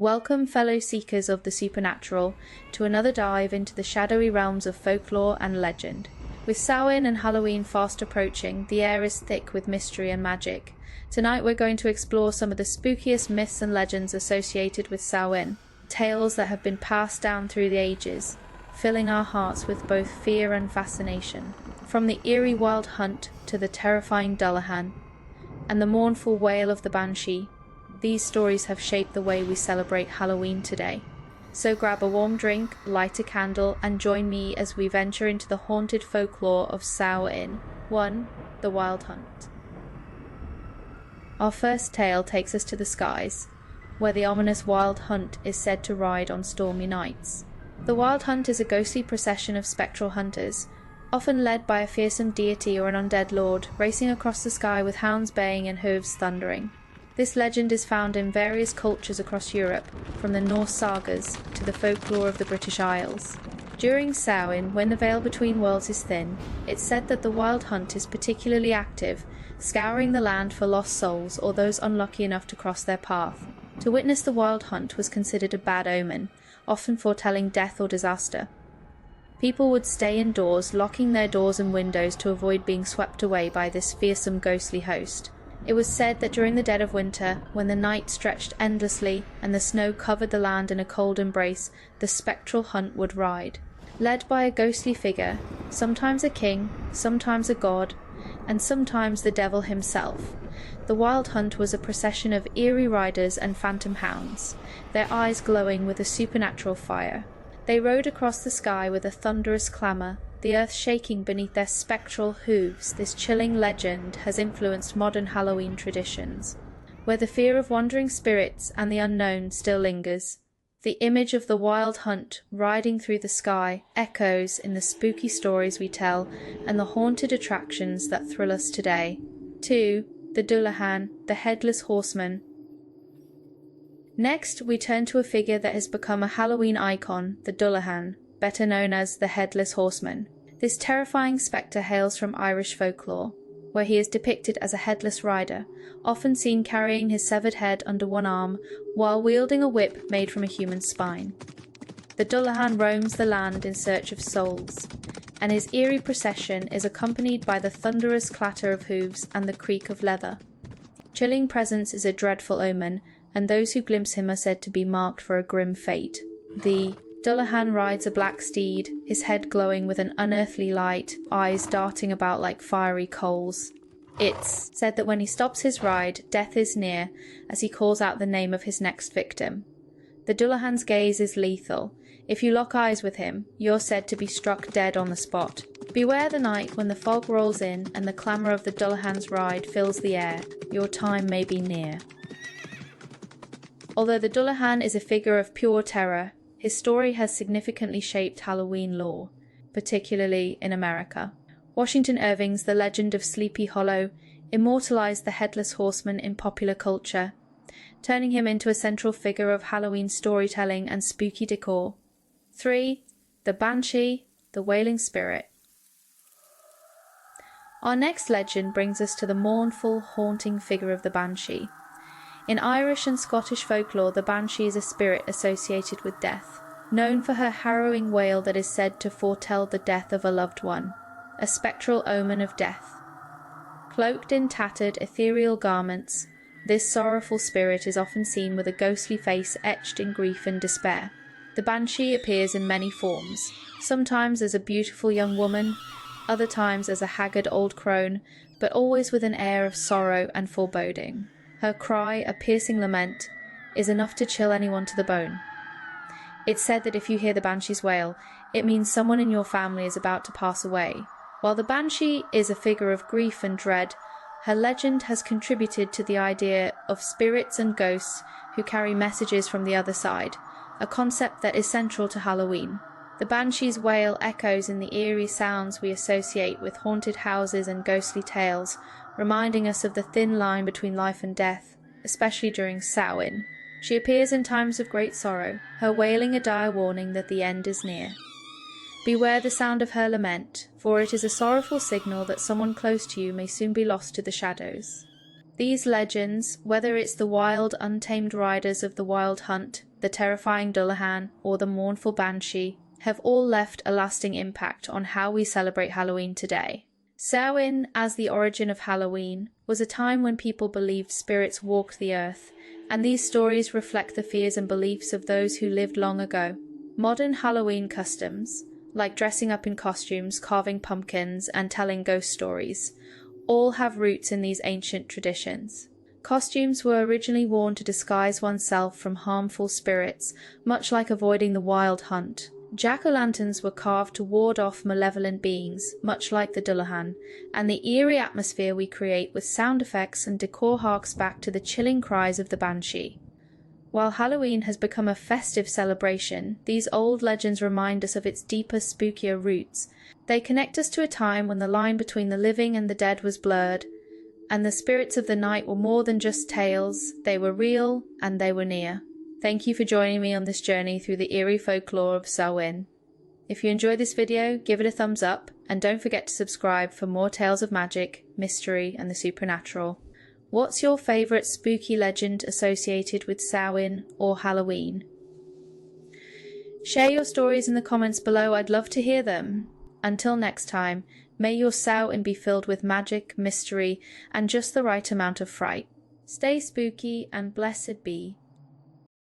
Welcome, fellow seekers of the supernatural, to another dive into the shadowy realms of folklore and legend. With Samhain and Halloween fast approaching, the air is thick with mystery and magic. Tonight we're going to explore some of the spookiest myths and legends associated with Samhain, tales that have been passed down through the ages, filling our hearts with both fear and fascination. From the eerie wild hunt to the terrifying Dullahan, and the mournful wail of the Banshee, these stories have shaped the way we celebrate Halloween today. So grab a warm drink, light a candle, and join me as we venture into the haunted folklore of Samhain. 1. The Wild Hunt. Our first tale takes us to the skies, where the ominous wild hunt is said to ride on stormy nights. The wild hunt is a ghostly procession of spectral hunters, often led by a fearsome deity or an undead lord, racing across the sky with hounds baying and hooves thundering. This legend is found in various cultures across Europe, from the Norse sagas to the folklore of the British Isles. During Samhain, when the veil between worlds is thin, it's said that the wild hunt is particularly active, scouring the land for lost souls or those unlucky enough to cross their path. To witness the wild hunt was considered a bad omen, often foretelling death or disaster. People would stay indoors, locking their doors and windows to avoid being swept away by this fearsome ghostly host. It was said that during the dead of winter, when the night stretched endlessly and the snow covered the land in a cold embrace, the spectral hunt would ride. Led by a ghostly figure, sometimes a king, sometimes a god, and sometimes the devil himself, the wild hunt was a procession of eerie riders and phantom hounds, their eyes glowing with a supernatural fire. They rode across the sky with a thunderous clamour, the earth shaking beneath their spectral hooves. This chilling legend has influenced modern Halloween traditions, where the fear of wandering spirits and the unknown still lingers. The image of the wild hunt riding through the sky echoes in the spooky stories we tell and the haunted attractions that thrill us today. 2. The Dullahan, the headless horseman. Next, we turn to a figure that has become a Halloween icon, the Dullahan, better known as the headless horseman. This terrifying spectre hails from Irish folklore, where he is depicted as a headless rider, often seen carrying his severed head under one arm while wielding a whip made from a human spine. The Dullahan roams the land in search of souls, and his eerie procession is accompanied by the thunderous clatter of hooves and the creak of leather. Chilling presence is a dreadful omen, and those who glimpse him are said to be marked for a grim fate. The Dullahan rides a black steed, his head glowing with an unearthly light, eyes darting about like fiery coals. It's said that when he stops his ride, death is near, as he calls out the name of his next victim. The Dullahan's gaze is lethal. If you lock eyes with him, you're said to be struck dead on the spot. Beware the night when the fog rolls in and the clamour of the Dullahan's ride fills the air. Your time may be near. Although the Dullahan is a figure of pure terror, his story has significantly shaped Halloween lore, particularly in America. Washington Irving's The Legend of Sleepy Hollow immortalized the headless horseman in popular culture, turning him into a central figure of Halloween storytelling and spooky decor. 3. The Banshee, the wailing spirit. Our next legend brings us to the mournful, haunting figure of the Banshee. In Irish and Scottish folklore, the Banshee is a spirit associated with death, known for her harrowing wail that is said to foretell the death of a loved one, a spectral omen of death. Cloaked in tattered, ethereal garments, this sorrowful spirit is often seen with a ghostly face etched in grief and despair. The Banshee appears in many forms, sometimes as a beautiful young woman, other times as a haggard old crone, but always with an air of sorrow and foreboding. Her cry, a piercing lament, is enough to chill anyone to the bone. It's said that if you hear the Banshee's wail, it means someone in your family is about to pass away. While the Banshee is a figure of grief and dread, her legend has contributed to the idea of spirits and ghosts who carry messages from the other side, a concept that is central to Halloween. The Banshee's wail echoes in the eerie sounds we associate with haunted houses and ghostly tales, reminding us of the thin line between life and death, especially during Samhain. She appears in times of great sorrow, her wailing a dire warning that the end is near. Beware the sound of her lament, for it is a sorrowful signal that someone close to you may soon be lost to the shadows. These legends, whether it's the wild, untamed riders of the Wild Hunt, the terrifying Dullahan, or the mournful Banshee, have all left a lasting impact on how we celebrate Halloween today. Samhain, as the origin of Halloween, was a time when people believed spirits walked the earth, and these stories reflect the fears and beliefs of those who lived long ago. Modern Halloween customs, like dressing up in costumes, carving pumpkins, and telling ghost stories, all have roots in these ancient traditions. Costumes were originally worn to disguise oneself from harmful spirits, much like avoiding the wild hunt. Jack-o'-lanterns were carved to ward off malevolent beings, much like the Dullahan, and the eerie atmosphere we create with sound effects and decor harks back to the chilling cries of the Banshee. While Halloween has become a festive celebration, these old legends remind us of its deeper, spookier roots. They connect us to a time when the line between the living and the dead was blurred, and the spirits of the night were more than just tales. They were real, and they were near. Thank you for joining me on this journey through the eerie folklore of Samhain. If you enjoyed this video, give it a thumbs up, and don't forget to subscribe for more tales of magic, mystery, and the supernatural. What's your favourite spooky legend associated with Samhain or Halloween? Share your stories in the comments below, I'd love to hear them. Until next time, may your Samhain be filled with magic, mystery, and just the right amount of fright. Stay spooky and blessed be.